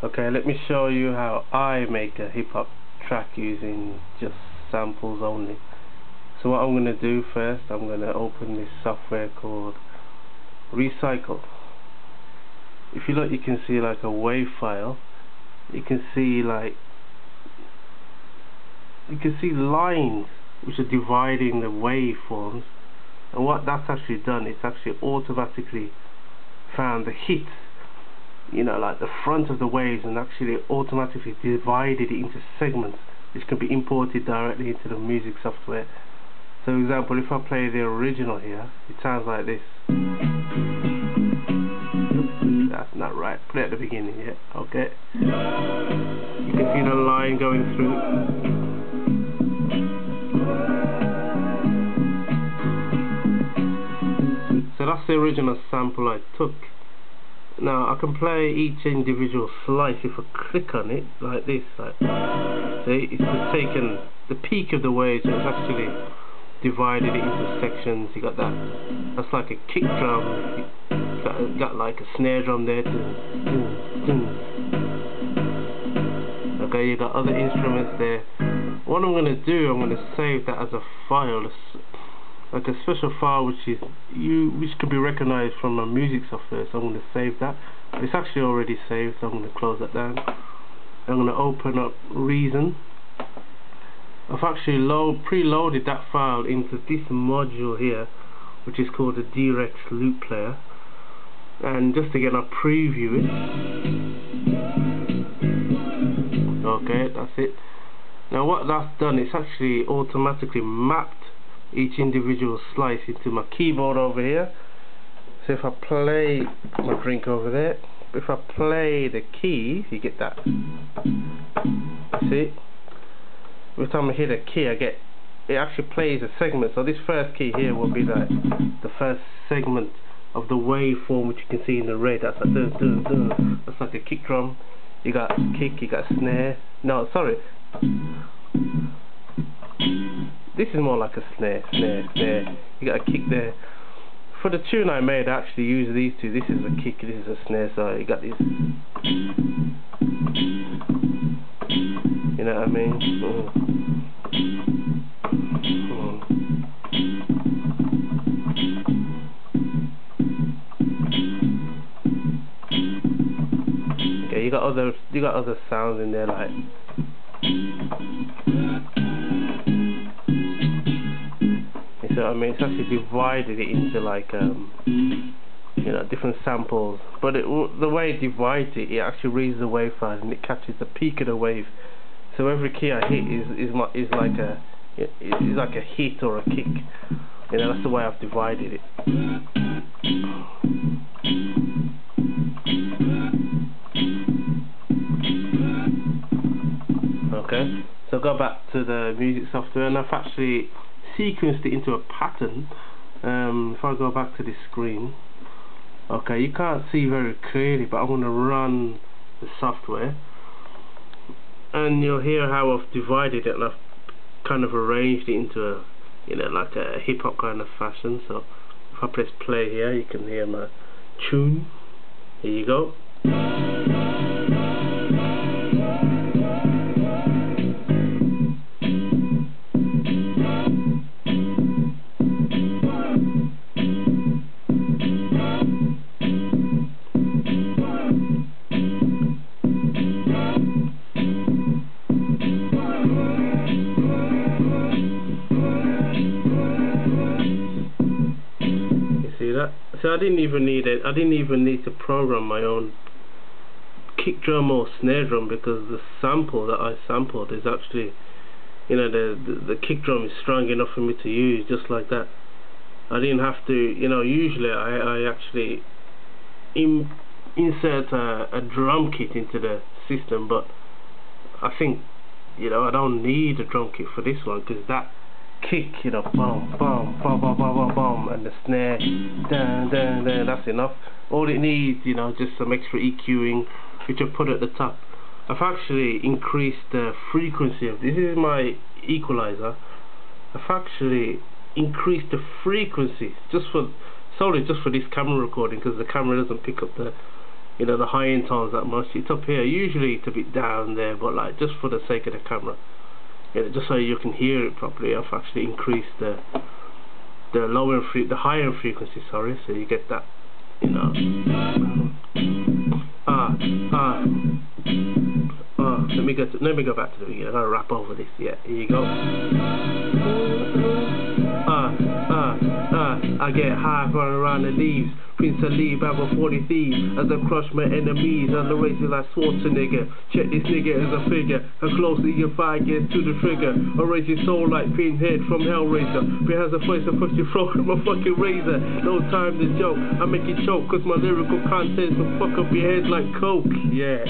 Okay, let me show you how I make a hip hop track using just samples only. So what I'm going to do first, I'm going to open this software called Recycle. If you look, you can see like a WAV file. You can see lines which are dividing the waveforms, and what that's actually done, it's actually automatically found the hits, like the front of the waves, and actually automatically divided it into segments which can be imported directly into the music software. So for example, if I play the original here, it sounds like this. Oops, that's not right. Play at the beginning, yeah, okay. You can see the line going through. So that's the original sample I took. Now I can play each individual slice if I click on it like this. See, it's just taken the peak of the wave, so it's actually divided it into sections. You got that's like a kick drum. You got like a snare drum there. Okay, you got other instruments there. What I'm going to do, I'm going to save that as a file, like a special file which could be recognized from my music software. So I'm going to save that. It's actually already saved, so I'm going to close that down. I'm going to open up Reason. I've actually preloaded that file into this module here, which is called the Direx Loop Player. And just again, I'll preview it. Okay, that's it. Now what that's done, it's actually automatically mapped each individual slice into my keyboard over here. So if I play my drink over there, if I play the key, you get that. See? Every time I hit a key, it actually plays a segment. So this first key here will be like the first segment of the waveform, which you can see in the red. That's like dun, dun, dun. That's like a kick drum. You got kick, you got snare. No, sorry. This is more like a snare. You got a kick there. For the tune I made, I actually use these two. This is a kick, this is a snare. So you got this. You know what I mean? Okay, you got other sounds in there, like. You know what I mean? It's actually divided it into like different samples. But the way it divides it, it actually reads the wave file and it catches the peak of the wave. So every key I hit is like a hit or a kick. That's the way I've divided it. Okay, so go back to the music software, and I've actually sequenced it into a pattern. If I go back to this screen, okay, you can't see very clearly, but I'm going to run the software, and you'll hear how I've divided it, and I've kind of arranged it into a, like a hip hop kind of fashion. So if I press play here, you can hear my tune. Here you go. So I didn't even need to program my own kick drum or snare drum, because the sample that I sampled is actually, the kick drum is strong enough for me to use just like that. I didn't have to, usually I actually insert a drum kit into the system, but I think, I don't need a drum kit for this one, because that kick, boom, boom, boom, boom, boom, boom, boom, and the snare, dun, dun, dun, that's enough. All it needs, just some extra EQing, which I put at the top. I've actually increased the frequency of this. This is my equalizer. I've actually increased the frequency solely just for this camera recording, because the camera doesn't pick up the you know, the high end tones that much. It's up here. Usually it's a bit down there, but like just for the sake of the camera, you know, just so you can hear it properly, I've actually increased the higher frequency, sorry, so you get that, you know. Let me go back to the beginning. I gotta rap over this. Yeah, here you go. I get high running around the leaves. Prince Ali, Babel 40 thieves. As I crush my enemies, I the races like Schwarzenegger. Check this nigga as a figure. How closely your fire gets to the trigger. I raise your soul like Pinhead from Hellraiser. Behind the face, I push your throat with my fucking razor. No time to joke, I make you choke, cause my lyrical content will fuck up your head like coke. Yeah.